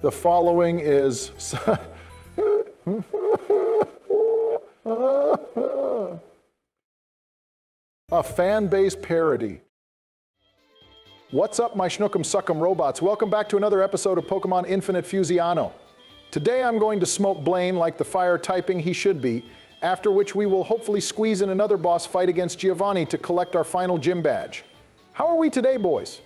The following is a fan-based parody. What's up, my Schnook'em Suck'em robots? Welcome back to another episode of Pokemon Infinite Fusiano. Today I'm going to smoke Blaine like the fire typing he should be, after which we will hopefully squeeze in another boss fight against Giovanni to collect our final gym badge. How are we today, boys?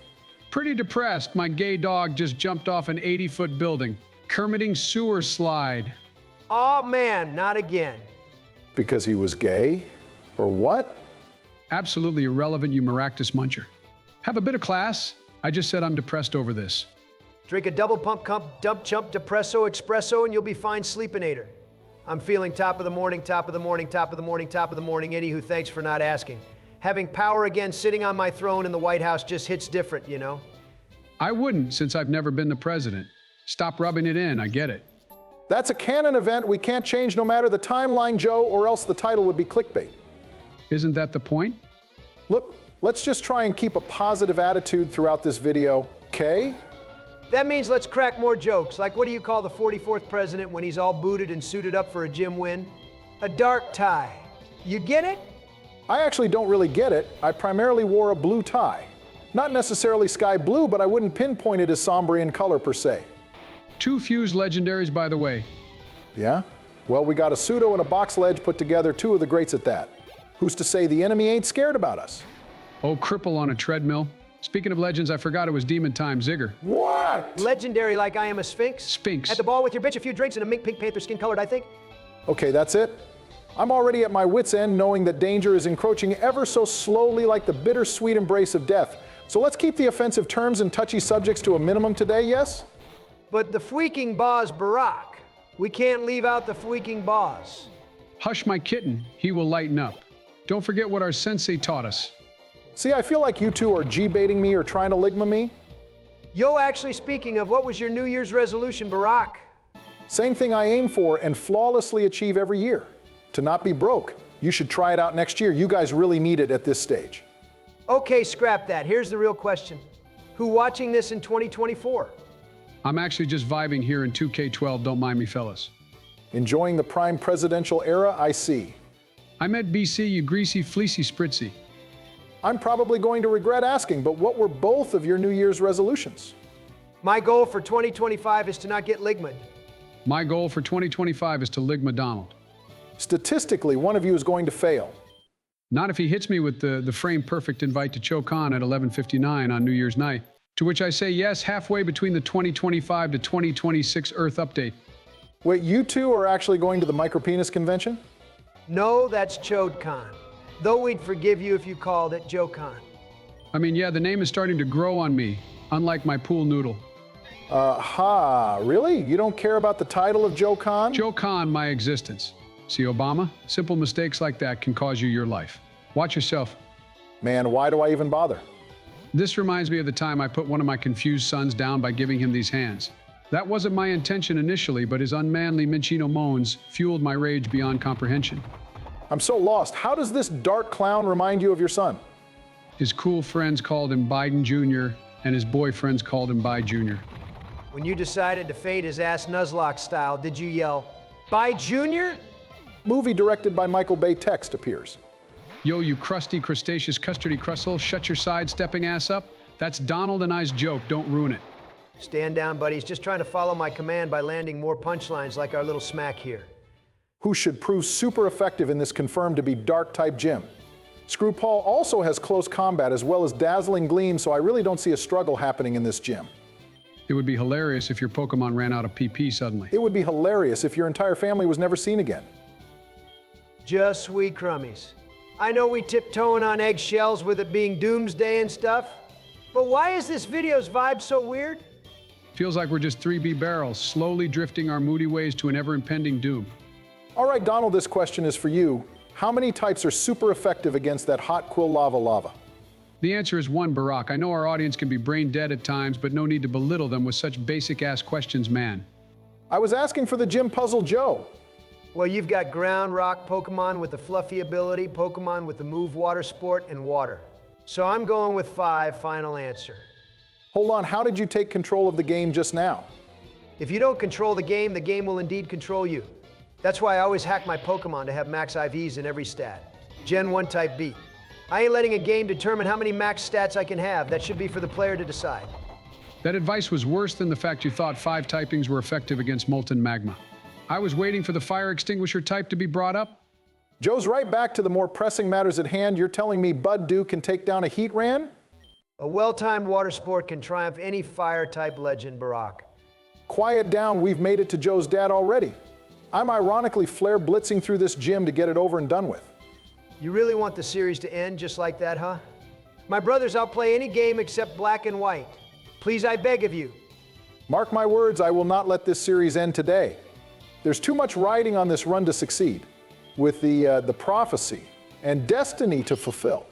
Pretty depressed. My gay dog just jumped off an 80-foot building. Kermiting sewer slide. Oh man, not again. Because he was gay? Or what? Absolutely irrelevant, you Maractus muncher. Have a bit of class. I just said I'm depressed over this. Drink a double pump dump chump depresso espresso and you'll be fine sleepinator. I'm feeling top of the morning, top of the morning, top of the morning, top of the morning. Anywho, thanks for not asking. Having power again sitting on my throne in the White House just hits different, you know? I wouldn't, since I've never been the president. Stop rubbing it in, I get it. That's a canon event we can't change no matter the timeline, Joe, or else the title would be clickbait. Isn't that the point? Look, let's just try and keep a positive attitude throughout this video, okay? That means let's crack more jokes, like what do you call the 44th president when he's all booted and suited up for a gym win? A dark tie. You get it? I actually don't really get it. I primarily wore a blue tie. Not necessarily sky blue, but I wouldn't pinpoint it as somber in color per se. Two fused legendaries, by the way. Yeah? Well, we got a pseudo and a box ledge put together, two of the greats at that. Who's to say the enemy ain't scared about us? Oh, cripple on a treadmill. Speaking of legends, I forgot it was Demon Time Zigger. What? Legendary like I am a sphinx? Sphinx. At the ball with your bitch, a few drinks and a mink pink panther skin colored, I think. Okay, that's it. I'm already at my wit's end knowing that danger is encroaching ever so slowly like the bittersweet embrace of death. So let's keep the offensive terms and touchy subjects to a minimum today, yes? But the freaking boss Barack. We can't leave out the freaking boss. Hush my kitten, he will lighten up. Don't forget what our sensei taught us. See, I feel like you two are G-baiting me or trying to ligma me. Yo, actually speaking of, what was your New Year's resolution, Barack? Same thing I aim for and flawlessly achieve every year. To not be broke. You should try it out next year. You guys really need it at this stage. Okay, scrap that. Here's the real question. Who watching this in 2024? I'm actually just vibing here in 2K12, don't mind me, fellas. Enjoying the prime presidential era, I see. I met BC, you greasy, fleecy, spritzy. I'm probably going to regret asking, but what were both of your New Year's resolutions? My goal for 2025 is to not get ligma'd. My goal for 2025 is to ligma Donald. Statistically, one of you is going to fail. Not if he hits me with the frame-perfect invite to Chokan at 11:59 on New Year's night. To which I say yes, halfway between the 2025 to 2026 Earth update. Wait, you two are actually going to the Micropenis convention? No, that's ChodeCon. Though we'd forgive you if you called it JoeCon. I mean, yeah, the name is starting to grow on me, unlike my pool noodle. Really? You don't care about the title of Joe Con? Chokan, my existence. See, Obama? Simple mistakes like that can cause you your life. Watch yourself. Man, why do I even bother? This reminds me of the time I put one of my confused sons down by giving him these hands. That wasn't my intention initially, but his unmanly Minchino moans fueled my rage beyond comprehension. I'm so lost. How does this dark clown remind you of your son? His cool friends called him Biden Jr., and his boyfriends called him Bi Jr. When you decided to fade his ass Nuzlocke style, did you yell, "Bye, Junior"? Movie directed by Michael Bay text appears. Yo, you crusty, crustaceous, custardy crustle, shut your sidestepping ass up. That's Donald and I's joke, don't ruin it. Stand down, buddy. He's just trying to follow my command by landing more punchlines like our little smack here. Who should prove super effective in this confirmed to be dark-type gym. Screwpaw also has close combat as well as dazzling gleam, so I really don't see a struggle happening in this gym. It would be hilarious if your Pokemon ran out of PP suddenly. It would be hilarious if your entire family was never seen again. Just sweet crummies. I know we tiptoeing on eggshells with it being doomsday and stuff, but why is this video's vibe so weird? Feels like we're just 3B barrels, slowly drifting our moody ways to an ever-impending doom. All right, Donald, this question is for you. How many types are super effective against that hot quill lava? The answer is one, Barack. I know our audience can be brain dead at times, but no need to belittle them with such basic-ass questions, man. I was asking for the Gym Puzzle Joe. Well, you've got ground rock Pokemon with the fluffy ability, Pokemon with the move water sport, and water. So I'm going with 5, final answer. Hold on, how did you take control of the game just now? If you don't control the game will indeed control you. That's why I always hack my Pokemon to have max IVs in every stat. Gen 1 type beat. I ain't letting a game determine how many max stats I can have. That should be for the player to decide. That advice was worse than the fact you thought 5 typings were effective against molten magma. I was waiting for the fire extinguisher type to be brought up. Joe's right back to the more pressing matters at hand. You're telling me Bud Duke can take down a Heatran? A well-timed water sport can triumph any fire-type legend, Barack. Quiet down, we've made it to Joe's dad already. I'm ironically flare blitzing through this gym to get it over and done with. You really want the series to end just like that, huh? My brothers outplay any game except black and white. Please, I beg of you. Mark my words, I will not let this series end today. There's too much riding on this run to succeed, with the prophecy and destiny to fulfill.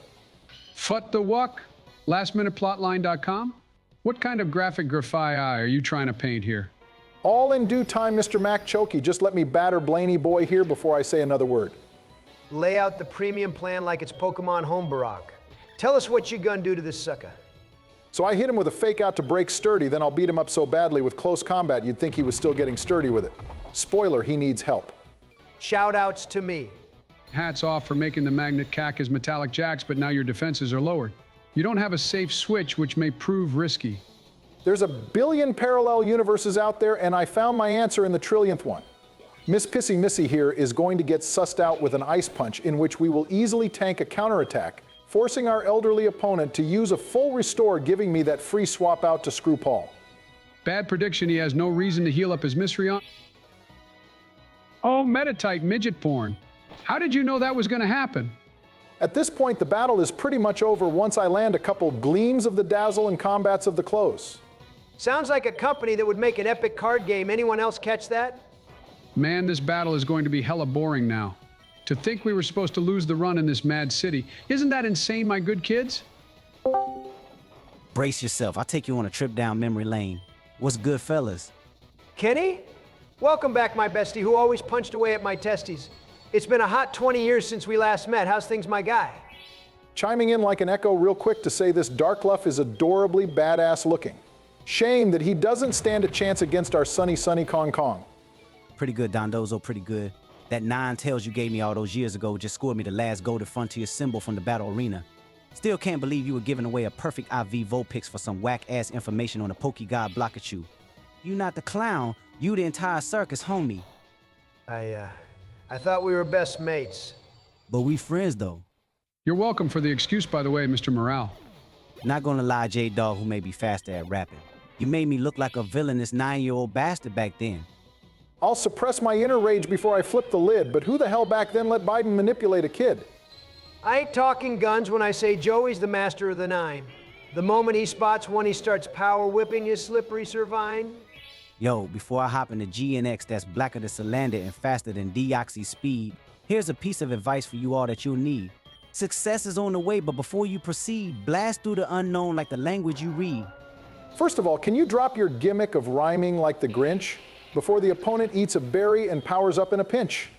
Fut the wuck? LastMinutePlotline.com? What kind of graphic graphite are you trying to paint here? All in due time, Mr. Mac Chokey. Just let me batter Blaney boy here before I say another word. Lay out the premium plan like it's Pokemon Home, Barack. Tell us what you gonna do to this sucker. So I hit him with a fake out to break sturdy, then I'll beat him up so badly with close combat you'd think he was still getting sturdy with it. Spoiler, he needs help. Shout outs to me. Hats off for making the magnet cack as metallic jacks, but now your defenses are lowered. You don't have a safe switch, which may prove risky. There's a billion parallel universes out there, and I found my answer in the trillionth one. Miss Pissy Missy here is going to get sussed out with an ice punch in which we will easily tank a counterattack, forcing our elderly opponent to use a full restore, giving me that free swap out to Screw Paul. Bad prediction, he has no reason to heal up his Misrion. Oh, Metatype midget porn. How did you know that was going to happen? At this point, the battle is pretty much over once I land a couple gleams of the dazzle and combats of the close. Sounds like a company that would make an epic card game. Anyone else catch that? Man, this battle is going to be hella boring now. To think we were supposed to lose the run in this mad city. Isn't that insane, my good kids? Brace yourself. I'll take you on a trip down memory lane. What's good, fellas? Kenny? Welcome back, my bestie, who always punched away at my testes. It's been a hot 20 years since we last met. How's things, my guy? Chiming in like an echo real quick to say this Darkluff is adorably badass looking. Shame that he doesn't stand a chance against our sunny Kong Kong. Pretty good, Dondozo, pretty good. That 9 tails you gave me all those years ago just scored me the last Golden Frontier symbol from the battle arena. Still can't believe you were giving away a perfect IV Vulpix for some whack-ass information on a Pokegod Blockachu. You not the clown, you the entire circus, homie. I thought we were best mates. But we friends, though. You're welcome for the excuse, by the way, Mr. Morale. Not gonna lie, J-Dog, who may be faster at rapping. You made me look like a villainous 9-year-old bastard back then. I'll suppress my inner rage before I flip the lid, but who the hell back then let Biden manipulate a kid? I ain't talking guns when I say Joey's the master of the 9. The moment he spots one, he starts power whipping his slippery Servine. Yo, before I hop into GNX that's blacker than Salander and faster than Deoxy speed, here's a piece of advice for you all that you'll need. Success is on the way, but before you proceed, blast through the unknown like the language you read. First of all, can you drop your gimmick of rhyming like the Grinch before the opponent eats a berry and powers up in a pinch?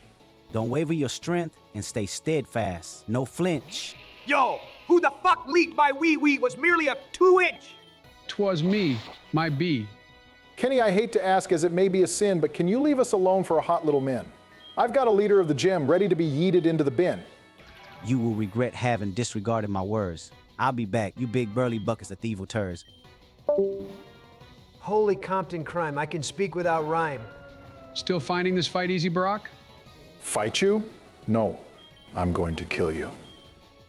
Don't waver your strength and stay steadfast. No flinch. Yo, who the fuck leaked my wee-wee was merely a 2-inch? 'Twas me, my B. Kenny, I hate to ask as it may be a sin, but can you leave us alone for a hot little min? I've got a leader of the gym ready to be yeeted into the bin. You will regret having disregarded my words. I'll be back, you big burly buckets of thievul turds. Holy Compton crime, I can speak without rhyme. Still finding this fight easy, Barack? Fight you? No, I'm going to kill you.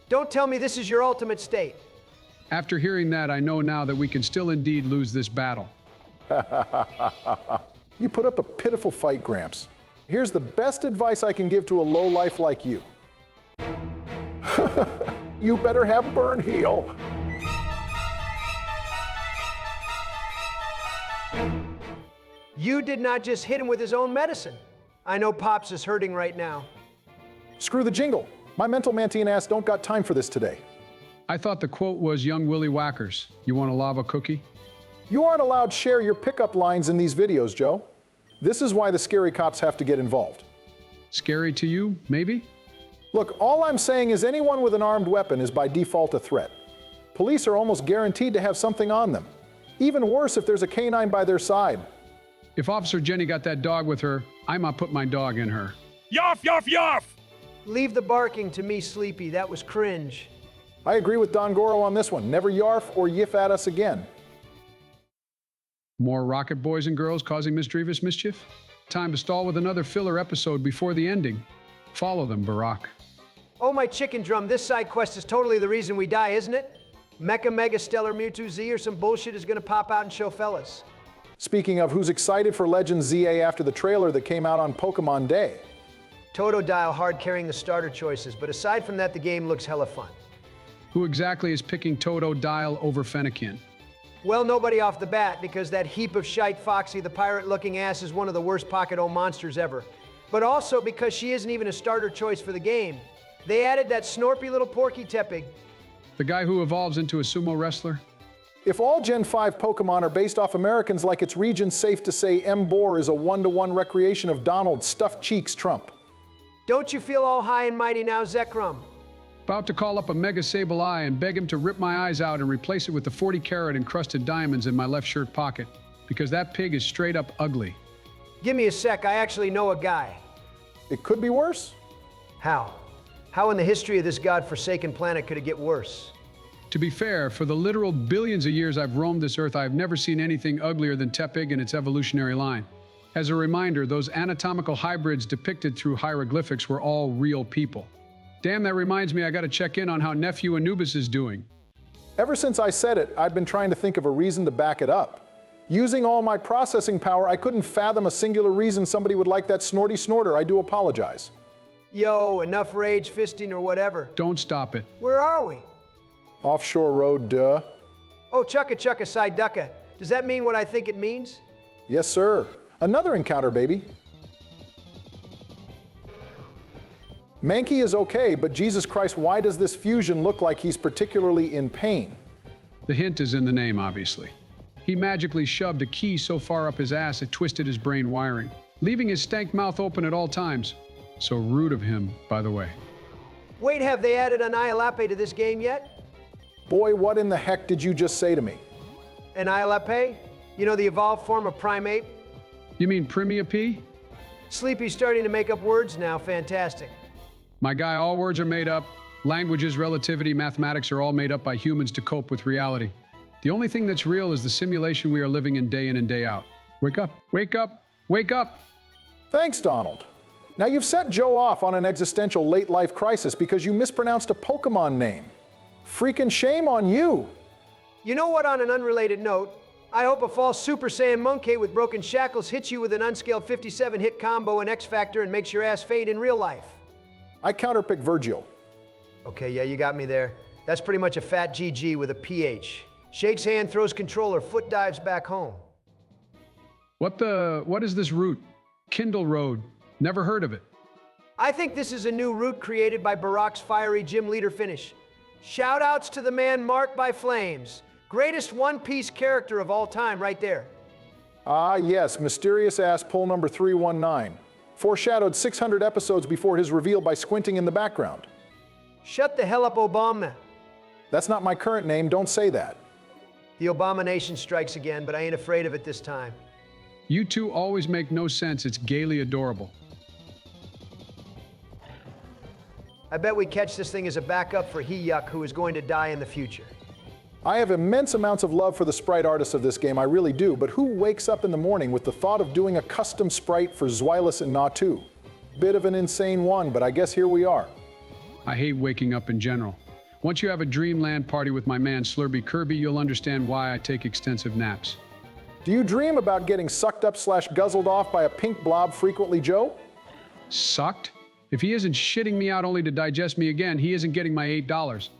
Don't tell me this is your ultimate state. After hearing that, I know now that we can still indeed lose this battle. You put up a pitiful fight, Gramps. Here's the best advice I can give to a lowlife like you. You better have burn heal. You did not just hit him with his own medicine. I know Pops is hurting right now. Screw the jingle. My mental Mantian ass don't got time for this today. I thought the quote was young Willy Whackers. You want a lava cookie? You aren't allowed to share your pickup lines in these videos, Joe. This is why the scary cops have to get involved. Scary to you, maybe? Look, all I'm saying is anyone with an armed weapon is by default a threat. Police are almost guaranteed to have something on them. Even worse if there's a canine by their side. If Officer Jenny got that dog with her, I might put my dog in her. Yarf, yarf, yarf! Leave the barking to me, Sleepy. That was cringe. I agree with Don Goro on this one. Never yarf or yiff at us again. More rocket boys and girls causing mischievous mischief? Time to stall with another filler episode before the ending. Follow them, Barack. Oh, my chicken drum, this side quest is totally the reason we die, isn't it? Mecha Mega Stellar Mewtwo Z or some bullshit is gonna pop out and show fellas. Speaking of, who's excited for Legends ZA after the trailer that came out on Pokemon Day? Totodile hard carrying the starter choices, but aside from that, the game looks hella fun. Who exactly is picking Totodile over Fennekin? Well, nobody off the bat, because that heap of shite Foxy, the pirate-looking ass, is one of the worst pocket-o monsters ever. But also because she isn't even a starter choice for the game. They added that snorpy little Porky Tepig. The guy who evolves into a sumo wrestler? If all Gen 5 Pokemon are based off Americans like its region, safe to say M-Bore is a one-to-one recreation of Donald's stuffed cheeks Trump. Don't you feel all high and mighty now, Zekrom? About to call up a Mega Sableye and beg him to rip my eyes out and replace it with the 40-carat encrusted diamonds in my left shirt pocket, because that pig is straight up ugly. Give me a sec, I actually know a guy. It could be worse? How? How in the history of this godforsaken planet could it get worse? To be fair, for the literal billions of years I've roamed this earth, I've never seen anything uglier than Tepig and its evolutionary line. As a reminder, those anatomical hybrids depicted through hieroglyphics were all real people. Damn, that reminds me I gotta check in on how nephew Anubis is doing. Ever since I said it, I've been trying to think of a reason to back it up. Using all my processing power, I couldn't fathom a singular reason somebody would like that snorty snorter. I do apologize. Yo, enough rage fisting or whatever. Don't stop it. Where are we? Offshore road, duh. Oh, chucka chucka side ducka. Does that mean what I think it means? Yes, sir. Another encounter, baby. Mankey is okay, but Jesus Christ, why does this fusion look like he's particularly in pain? The hint is in the name, obviously. He magically shoved a key so far up his ass it twisted his brain wiring, leaving his stank mouth open at all times. So rude of him, by the way. Wait, have they added Annihilate to this game yet? Boy, what in the heck did you just say to me? Annihilate? You know, the evolved form of primate? You mean Primia P? Sleepy's starting to make up words now, fantastic. My guy, all words are made up. Languages, relativity, mathematics are all made up by humans to cope with reality. The only thing that's real is the simulation we are living in and day out. Wake up, wake up, wake up! Thanks, Donald. Now you've set Joe off on an existential late-life crisis because you mispronounced a Pokemon name. Freaking shame on you! You know what, on an unrelated note, I hope a false Super Saiyan Monkey with broken shackles hits you with an unscaled 57-hit combo and X-Factor and makes your ass fade in real life. I counterpick Virgil. Okay, yeah, you got me there. That's pretty much a fat GG with a PH. Shakes hand, throws controller, foot dives back home. What is this route? Kindle Road. Never heard of it. I think this is a new route created by Barack's fiery gym leader finish. Shoutouts to the man marked by flames. Greatest One Piece character of all time right there. Ah, yes, mysterious ass pull number 319. Foreshadowed 600 episodes before his reveal by squinting in the background. Shut the hell up, Obama. That's not my current name, don't say that. The Abomination strikes again, but I ain't afraid of it this time. You two always make no sense. It's gaily adorable. I bet we catch this thing as a backup for He-Yuck, who is going to die in the future. I have immense amounts of love for the sprite artists of this game, I really do, but who wakes up in the morning with the thought of doing a custom sprite for Zweilous and Natu? Bit of an insane one, but I guess here we are. I hate waking up in general. Once you have a dreamland party with my man Slurby Kirby, you'll understand why I take extensive naps. Do you dream about getting sucked up / guzzled off by a pink blob frequently, Joe? Sucked? If he isn't shitting me out only to digest me again, he isn't getting my $8.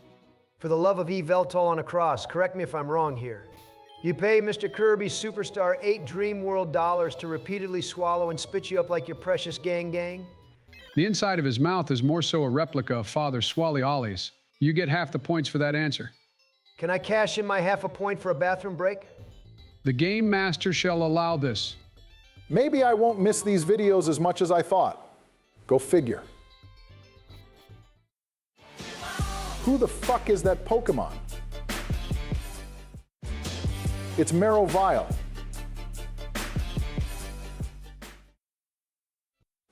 For the love of E. Veltol on a cross, correct me if I'm wrong here. You pay Mr. Kirby Superstar $8 Dream World dollars to repeatedly swallow and spit you up like your precious gang? The inside of his mouth is more so a replica of Father Swally Ollie's. You get half the points for that answer. Can I cash in my half a point for a bathroom break? The Game Master shall allow this. Maybe I won't miss these videos as much as I thought. Go figure. Who the fuck is that Pokemon? It's Marowile.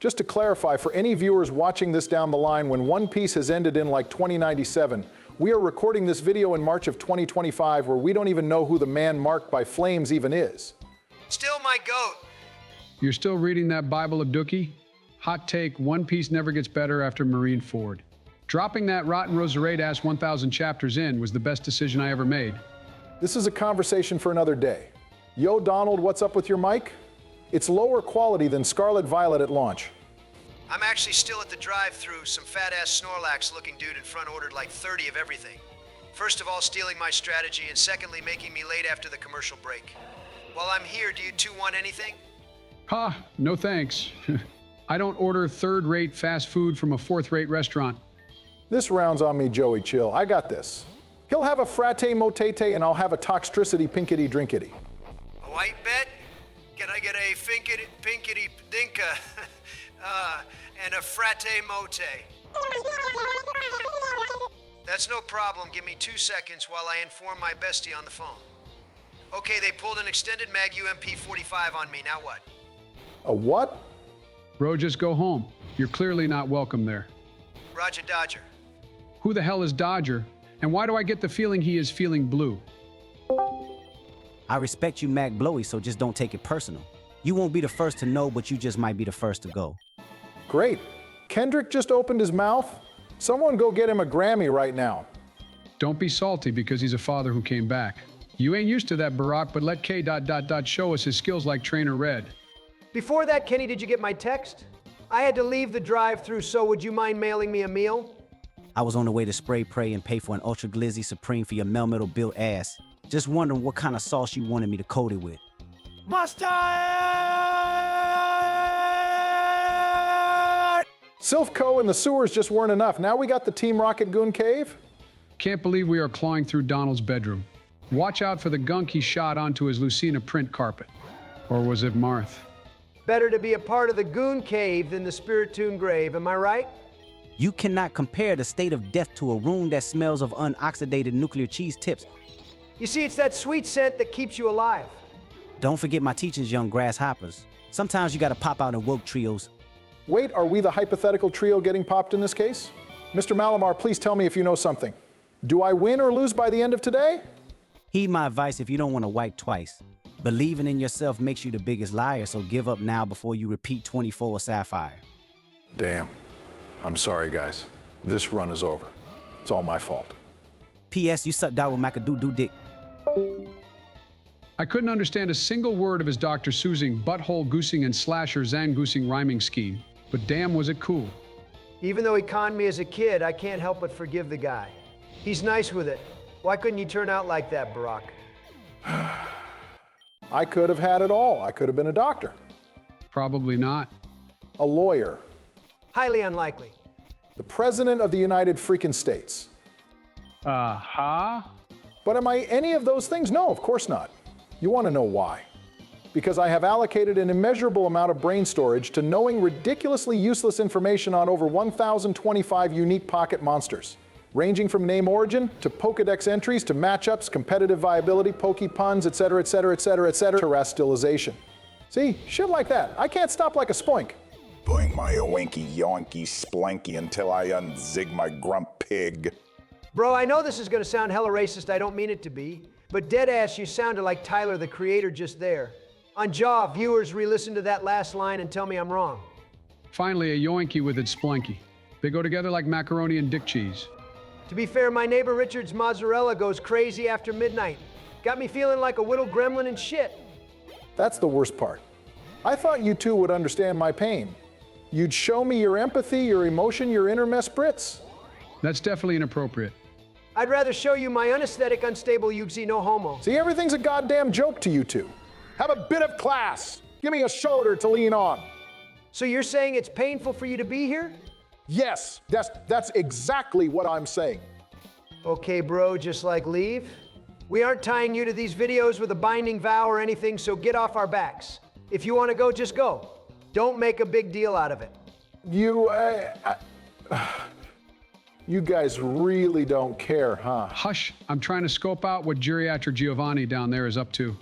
Just to clarify, for any viewers watching this down the line when One Piece has ended in like 2097, we are recording this video in March of 2025 where we don't even know who the man marked by flames even is. Still my goat. You're still reading that Bible of Dookie? Hot take, One Piece never gets better after Marineford. Dropping that rotten Roserade ass 1,000 chapters in was the best decision I ever made. This is a conversation for another day. Yo, Donald, what's up with your mic? It's lower quality than Scarlet Violet at launch. I'm actually still at the drive-thru. Some fat-ass Snorlax-looking dude in front ordered like 30 of everything. First of all, stealing my strategy, and secondly, making me late after the commercial break. While I'm here, do you two want anything? Ha, no thanks. I don't order third-rate fast food from a fourth-rate restaurant. This round's on me, Joey, chill. I got this. He'll have a frate motete and I'll have a toxtricity pinkety drinkety. A white bet? Can I get a pinkety dinka and a frate mote? That's no problem. Give me 2 seconds while I inform my bestie on the phone. Okay, they pulled an extended mag UMP 45 on me. Now what? A what? Bro, just go home. You're clearly not welcome there. Roger Dodger. Who the hell is Dodger? And why do I get the feeling he is feeling blue? I respect you, Mac Blowy, so just don't take it personal. You won't be the first to know, but you just might be the first to go. Great. Kendrick just opened his mouth. Someone go get him a Grammy right now. Don't be salty because he's a father who came back. You ain't used to that, Barack, but let K... show us his skills like Trainer Red. Before that, Kenny, did you get my text? I had to leave the drive-thru, so would you mind mailing me a meal? I was on the way to spray pray and pay for an Ultra Glizzy Supreme for your Melmetal built ass. Just wondering what kind of sauce you wanted me to coat it with. Mustard! Silphco and the sewers just weren't enough. Now we got the Team Rocket Goon Cave? Can't believe we are clawing through Donald's bedroom. Watch out for the gunk he shot onto his Lucina print carpet. Or was it Marth? Better to be a part of the Goon Cave than the Spiritoon Grave, am I right? You cannot compare the state of death to a room that smells of unoxidated nuclear cheese tips. You see, it's that sweet scent that keeps you alive. Don't forget my teachings, young grasshoppers. Sometimes you gotta pop out in woke trios. Wait, are we the hypothetical trio getting popped in this case? Mr. Malamar, please tell me if you know something. Do I win or lose by the end of today? Heed my advice if you don't want to wipe twice. Believing in yourself makes you the biggest liar, so give up now before you repeat 24 Sapphire. Damn. I'm sorry, guys. This run is over. It's all my fault. P.S. You sucked out with Macadoo dick. I couldn't understand a single word of his Dr. Seussing, butthole goosing, and slasher zangoosing rhyming scheme, but damn was it cool. Even though he conned me as a kid, I can't help but forgive the guy. He's nice with it. Why couldn't you turn out like that, Barack? I could have had it all. I could have been a doctor, Probably not. a lawyer, Highly unlikely. the president of the United freaking States. Huh? But am I any of those things? No, of course not. You want to know why? Because I have allocated an immeasurable amount of brain storage to knowing ridiculously useless information on over 1,025 unique pocket monsters, ranging from name origin to Pokedex entries to matchups, competitive viability, poke puns, etc., etc., etc., etc., terrestrialization. See, shit like that. I can't stop like a spoink. Boing my oinky yonky splanky until I unzig my grump pig. Bro, I know this is gonna sound hella racist, I don't mean it to be, but deadass, you sounded like Tyler, the Creator, just there. On Jaw, viewers re-listen to that last line and tell me I'm wrong. Finally, a yoinky with its splanky. They go together like macaroni and dick cheese. To be fair, my neighbor Richard's mozzarella goes crazy after midnight. Got me feeling like a whittle gremlin and shit. That's the worst part. I thought you two would understand my pain. You'd show me your empathy, your emotion, your inner mespritz. That's definitely inappropriate. I'd rather show you my unesthetic, unstable Yuxi no homo. See, everything's a goddamn joke to you two. Have a bit of class. Give me a shoulder to lean on. So you're saying it's painful for you to be here? Yes, that's exactly what I'm saying. Okay, bro, just like leave. We aren't tying you to these videos with a binding vow or anything, so get off our backs. If you want to go, just go. Don't make a big deal out of it. You guys really don't care, huh? Hush, I'm trying to scope out what geriatric Giovanni down there is up to.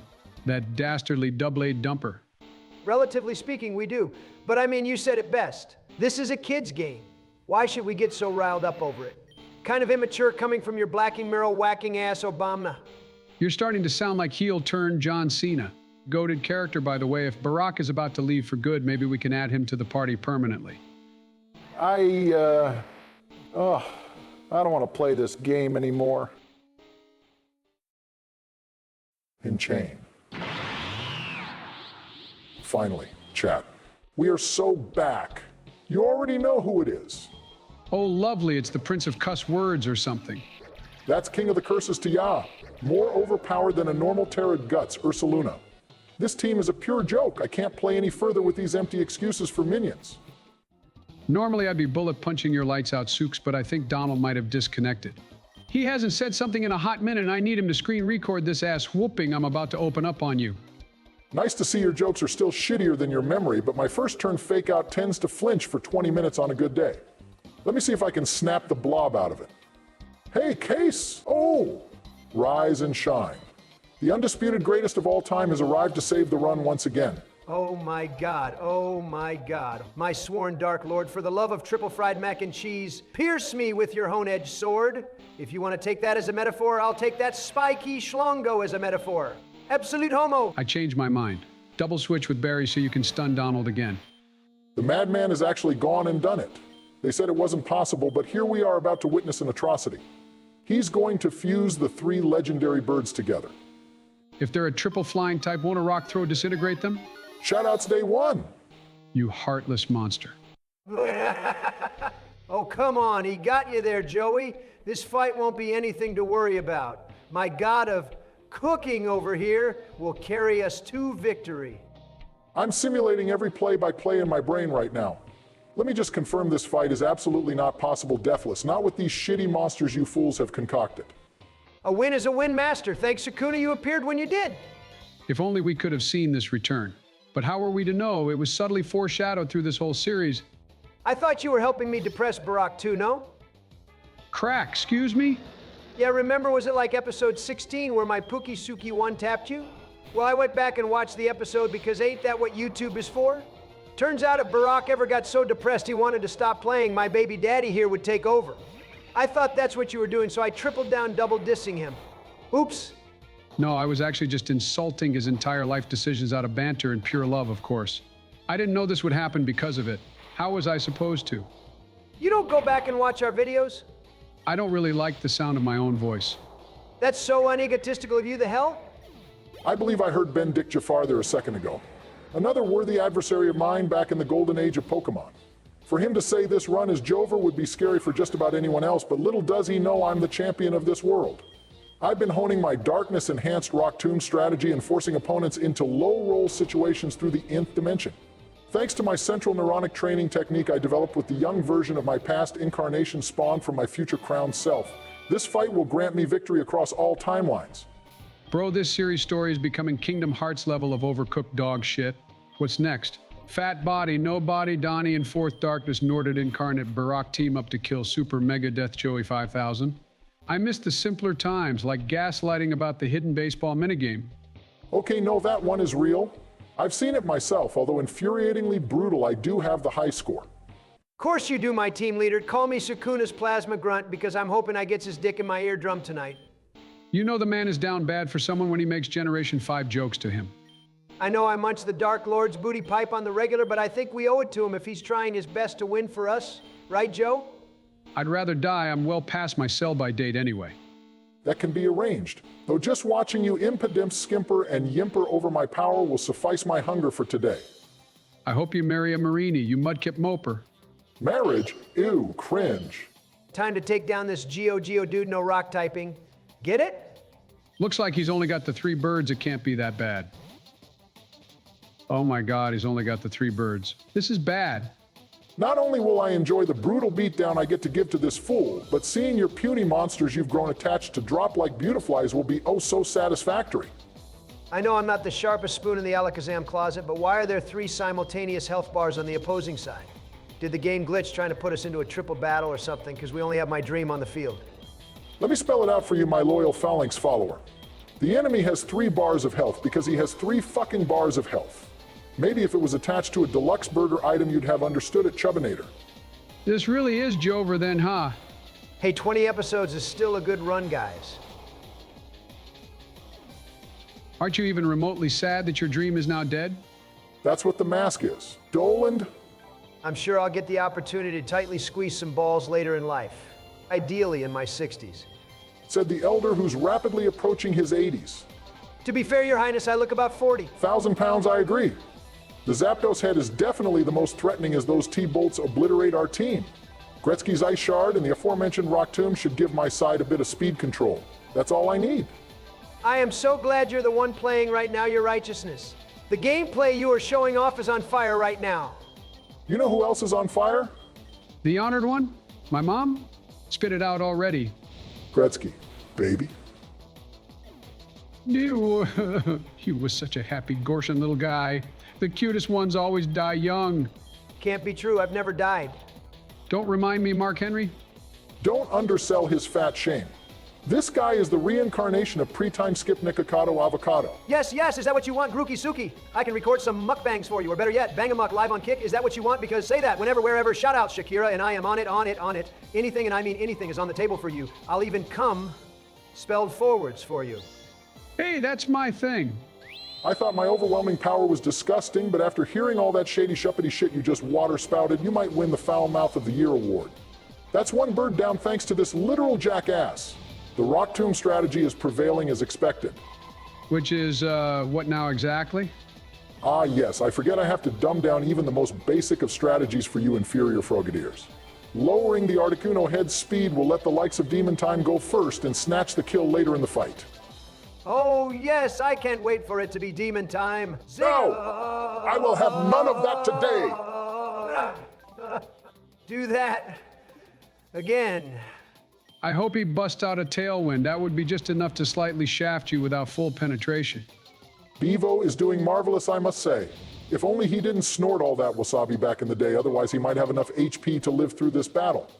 That dastardly double-A dumper. Relatively speaking, we do. But I mean, you said it best. This is a kid's game. Why should we get so riled up over it? Kind of immature coming from your blacking mirror whacking ass Obama. You're starting to sound like heel turn John Cena. Goated character, by the way. If Barack is about to leave for good, maybe we can add him to the party permanently. I don't want to play this game anymore. In chain. Finally, chat. We are so back. You already know who it is. Oh, lovely, it's the Prince of Cuss Words or something. That's King of the Curses to Yah. More overpowered than a normal Terra Guts, Ursaluna. This team is a pure joke. I can't play any further with these empty excuses for minions. Normally I'd be bullet punching your lights out, Sooks, but I think Donald might have disconnected. He hasn't said something in a hot minute and I need him to screen record this ass whooping I'm about to open up on you. Nice to see your jokes are still shittier than your memory, but my first turn fake out tends to flinch for 20 minutes on a good day. Let me see if I can snap the blob out of it. Hey, Case! Oh! Rise and shine. The undisputed greatest of all time has arrived to save the run once again. Oh my God, oh my God. My sworn Dark Lord, for the love of triple fried mac and cheese, pierce me with your hone-edged sword. If you want to take that as a metaphor, I'll take that spiky schlongo as a metaphor. Absolute homo. I changed my mind. Double switch with Barry so you can stun Donald again. The madman has actually gone and done it. They said it wasn't possible, but here we are about to witness an atrocity. He's going to fuse the three legendary birds together. If they're a triple flying type, won't a rock throw disintegrate them? Shoutouts day one. You heartless monster. Oh, come on, he got you there, Joey. This fight won't be anything to worry about. My god of cooking over here will carry us to victory. I'm simulating every play-by-play in my brain right now. Let me just confirm this fight is absolutely not possible deathless, not with these shitty monsters you fools have concocted. A win is a win, master. Thanks, Sukuna, you appeared when you did. If only we could have seen this return. But how were we to know? It was subtly foreshadowed through this whole series. I thought you were helping me depress Barack too, no? Crack, excuse me? Yeah, remember, was it like episode 16 where my Pookie Suki one-tapped you? Well, I went back and watched the episode because ain't that what YouTube is for? Turns out if Barack ever got so depressed he wanted to stop playing, my baby daddy here would take over. I thought that's what you were doing, so I tripled down, double dissing him. Oops. No, I was actually just insulting his entire life decisions out of banter and pure love, of course. I didn't know this would happen because of it. How was I supposed to? You don't go back and watch our videos? I don't really like the sound of my own voice. That's so unegotistical of you, the hell? I believe I heard Ben Dick Jafar there a second ago. Another worthy adversary of mine back in the golden age of Pokemon. For him to say this run is Jover would be scary for just about anyone else, but little does he know I'm the champion of this world. I've been honing my darkness-enhanced Rock Tomb strategy and forcing opponents into low-roll situations through the nth dimension. Thanks to my central neuronic training technique I developed with the young version of my past incarnation spawned from my future crowned self, this fight will grant me victory across all timelines. Bro, this series story is becoming Kingdom Hearts level of overcooked dog shit. What's next? Fat body, no body, Donnie and Fourth Darkness Norded incarnate Barack team up to kill Super Mega Death Joey 5000. I miss the simpler times, like gaslighting about the hidden baseball minigame. Okay, no, that one is real. I've seen it myself, although infuriatingly brutal, I do have the high score. Of course you do, my team leader. Call me Sukuna's plasma grunt because I'm hoping I gets his dick in my eardrum tonight. You know the man is down bad for someone when he makes Generation 5 jokes to him. I know I munch the Dark Lord's booty pipe on the regular, but I think we owe it to him if he's trying his best to win for us. Right, Joe? I'd rather die. I'm well past my sell-by date anyway. That can be arranged, though just watching you impidimp, skimper, and yimper over my power will suffice my hunger for today. I hope you marry a Marini, you mudkip moper. Marriage? Ew, cringe. Time to take down this Geo dude, no rock typing. Get it? Looks like he's only got the 3 birds. It can't be that bad. Oh my God, he's only got the 3 birds. This is bad. Not only will I enjoy the brutal beatdown I get to give to this fool, but seeing your puny monsters you've grown attached to drop like beautiflies will be oh so satisfactory. I know I'm not the sharpest spoon in the Alakazam closet, but why are there 3 simultaneous health bars on the opposing side? Did the game glitch trying to put us into a triple battle or something, because we only have my dream on the field? Let me spell it out for you, my loyal Phalanx follower. The enemy has 3 bars of health because he has 3 fucking bars of health. Maybe if it was attached to a deluxe burger item you'd have understood it, Chubbinator. This really is Jover then, huh? Hey, 20 episodes is still a good run, guys. Aren't you even remotely sad that your dream is now dead? That's what the mask is. Doland? I'm sure I'll get the opportunity to tightly squeeze some balls later in life. Ideally in my 60s. Said the elder who's rapidly approaching his 80s. To be fair, Your Highness, I look about 40. 1,000 pounds, I agree. The Zapdos head is definitely the most threatening as those T-bolts obliterate our team. Gretzky's Ice Shard and the aforementioned Rock Tomb should give my side a bit of speed control. That's all I need. I am so glad you're the one playing right now, Your Righteousness. The gameplay you are showing off is on fire right now. You know who else is on fire? The honored one? My mom? Spit it out already. Gretzky, baby. He was such a happy, Gorshin little guy. The cutest ones always die young. Can't be true, I've never died. Don't remind me, Mark Henry. Don't undersell his fat shame. This guy is the reincarnation of pre-time skip Nikocado Avocado. Yes, is that what you want, Grooky Suki? I can record some mukbangs for you, or better yet, Bang 'em Muck live on Kick. Is that what you want? Because say that whenever, wherever. Shout out, Shakira, and I am on it. Anything, and I mean anything, is on the table for you. I'll even come spelled forwards for you. Hey, that's my thing. I thought my overwhelming power was disgusting, but after hearing all that shady shuppity shit you just water spouted, you might win the Foul Mouth of the Year award. That's one bird down thanks to this literal jackass. The Rock Tomb strategy is prevailing as expected. Which is, what now exactly? Ah yes, I forget I have to dumb down even the most basic of strategies for you inferior Frogadiers. Lowering the Articuno head's speed will let the likes of Demon Time go first and snatch the kill later in the fight. Oh yes, I can't wait for it to be Demon Time. No! I will have none of that today! Do that again. I hope he busts out a tailwind. That would be just enough to slightly shaft you without full penetration. Bevo is doing marvelous, I must say. If only he didn't snort all that wasabi back in the day, otherwise he might have enough HP to live through this battle.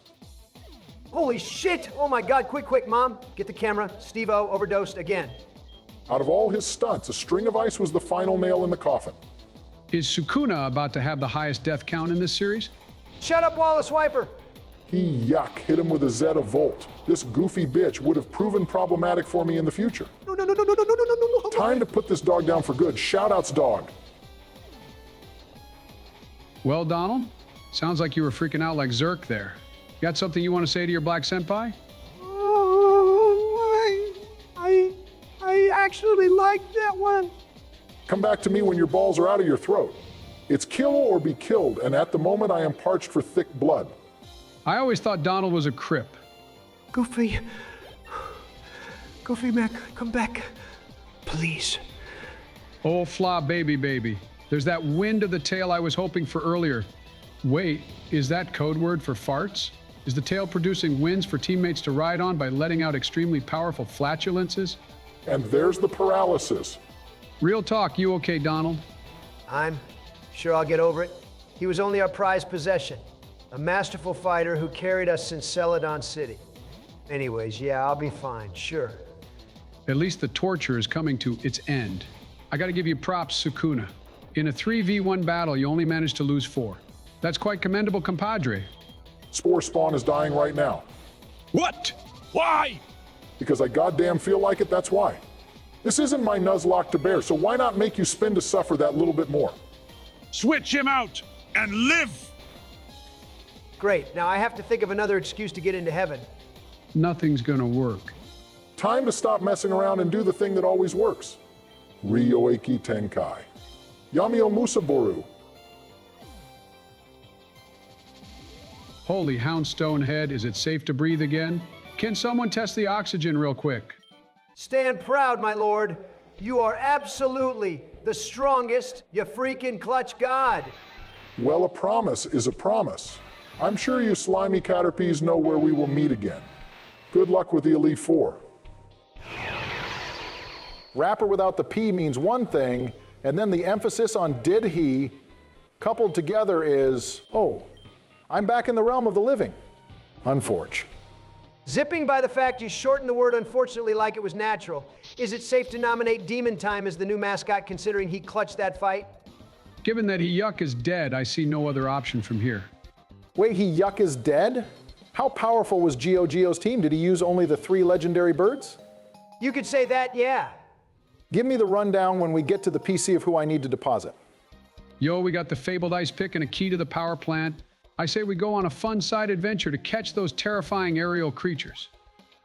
Holy shit! Oh my god, quick, Mom. Get the camera. Steve-O overdosed again. Out of all his stunts, a string of ice was the final nail in the coffin. Is Sukuna about to have the highest death count in this series? Shut up, Wallace Wiper! Yuck, hit him with a Zeta Volt. This goofy bitch would have proven problematic for me in the future. No. Time to put this dog down for good. Shoutouts, dog. Well, Donald, sounds like you were freaking out like Zerk there. Got something you want to say to your black senpai? I actually like that one. Come back to me when your balls are out of your throat. It's kill or be killed, and at the moment I am parched for thick blood. I always thought Donald was a Crip. Goofy Mac, come back, please. Oh, fla baby. There's that wind of the tail I was hoping for earlier. Wait, is that code word for farts? Is the tail producing winds for teammates to ride on by letting out extremely powerful flatulences? And there's the paralysis. Real talk, you okay, Donald? I'm sure I'll get over it. He was only our prized possession. A masterful fighter who carried us since Celadon City. Anyways, yeah, I'll be fine, sure. At least the torture is coming to its end. I gotta give you props, Sukuna. In a 3v1 battle, you only managed to lose 4. That's quite commendable, compadre. Spore Spawn is dying right now. What? Why? Because I goddamn feel like it, that's why. This isn't my Nuzlocke to bear, so why not make you spin to suffer that little bit more? Switch him out and live! Great, now I have to think of another excuse to get into heaven. Nothing's gonna work. Time to stop messing around and do the thing that always works. Ryoeki Tenkai. Yamio Musaboru. Holy Houndstone Head, is it safe to breathe again? Can someone test the oxygen real quick? Stand proud, my lord. You are absolutely the strongest, you freaking clutch god. Well, a promise is a promise. I'm sure you slimy caterpies know where we will meet again. Good luck with the Elite Four. Rapper without the P means one thing, and then the emphasis on did he, coupled together is, oh, I'm back in the realm of the living. Unforge. Zipping by the fact you shortened the word unfortunately like it was natural, is it safe to nominate Demon Time as the new mascot considering he clutched that fight? Given that Yuck is dead, I see no other option from here. Wait, Yuck is dead? How powerful was Geo's team? Did he use only the 3 legendary birds? You could say that, yeah. Give me the rundown when we get to the PC of who I need to deposit. Yo, we got the fabled ice pick and a key to the power plant. I say we go on a fun side adventure to catch those terrifying aerial creatures.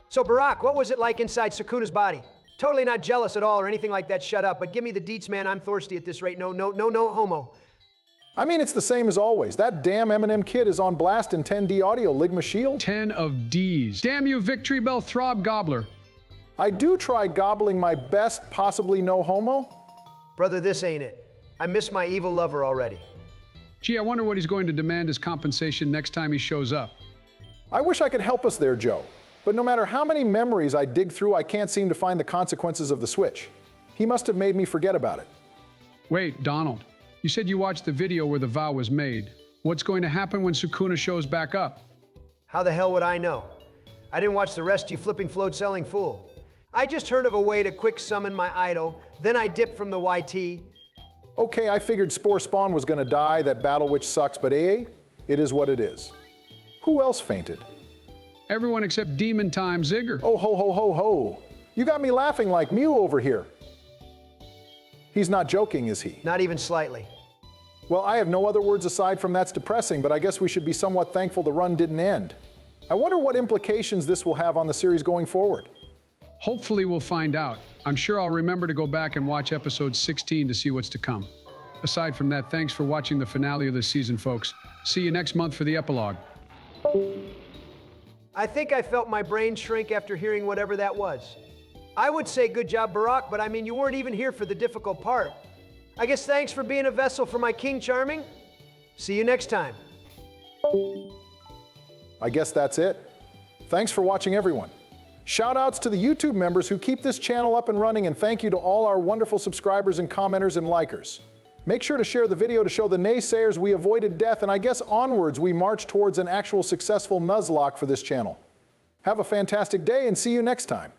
So, Barack, what was it like inside Sukuna's body? Totally not jealous at all or anything like that, shut up. But give me the deets, man. I'm thirsty at this rate. No homo. I mean, it's the same as always. That damn Eminem kid is on blast in 10D audio, Ligma Shield. 10 of D's. Damn you, Victory Bell Throb Gobbler. I do try gobbling my best, possibly no homo. Brother, this ain't it. I miss my evil lover already. Gee, I wonder what he's going to demand as compensation next time he shows up. I wish I could help us there, Joe. But no matter how many memories I dig through, I can't seem to find the consequences of the switch. He must have made me forget about it. Wait, Donald. You said you watched the video where the vow was made. What's going to happen when Sukuna shows back up? How the hell would I know? I didn't watch the rest, you flipping float selling fool. I just heard of a way to quick summon my idol, then I dipped from the YT. Okay, I figured Spore Spawn was gonna die, that Battle Witch sucks, but it is what it is. Who else fainted? Everyone except Demon Time Zigger. Oh, ho, ho, ho, ho. You got me laughing like Mew over here. He's not joking, is he? Not even slightly. Well, I have no other words aside from that's depressing, but I guess we should be somewhat thankful the run didn't end. I wonder what implications this will have on the series going forward. Hopefully we'll find out. I'm sure I'll remember to go back and watch episode 16 to see what's to come. Aside from that, thanks for watching the finale of this season, folks. See you next month for the epilogue. I think I felt my brain shrink after hearing whatever that was. I would say good job, Barack, but I mean, you weren't even here for the difficult part. I guess thanks for being a vessel for my King Charming. See you next time. I guess that's it. Thanks for watching, everyone. Shout outs to the YouTube members who keep this channel up and running, and thank you to all our wonderful subscribers and commenters and likers. Make sure to share the video to show the naysayers we avoided death, and I guess onwards we march towards an actual successful Nuzlocke for this channel. Have a fantastic day and see you next time.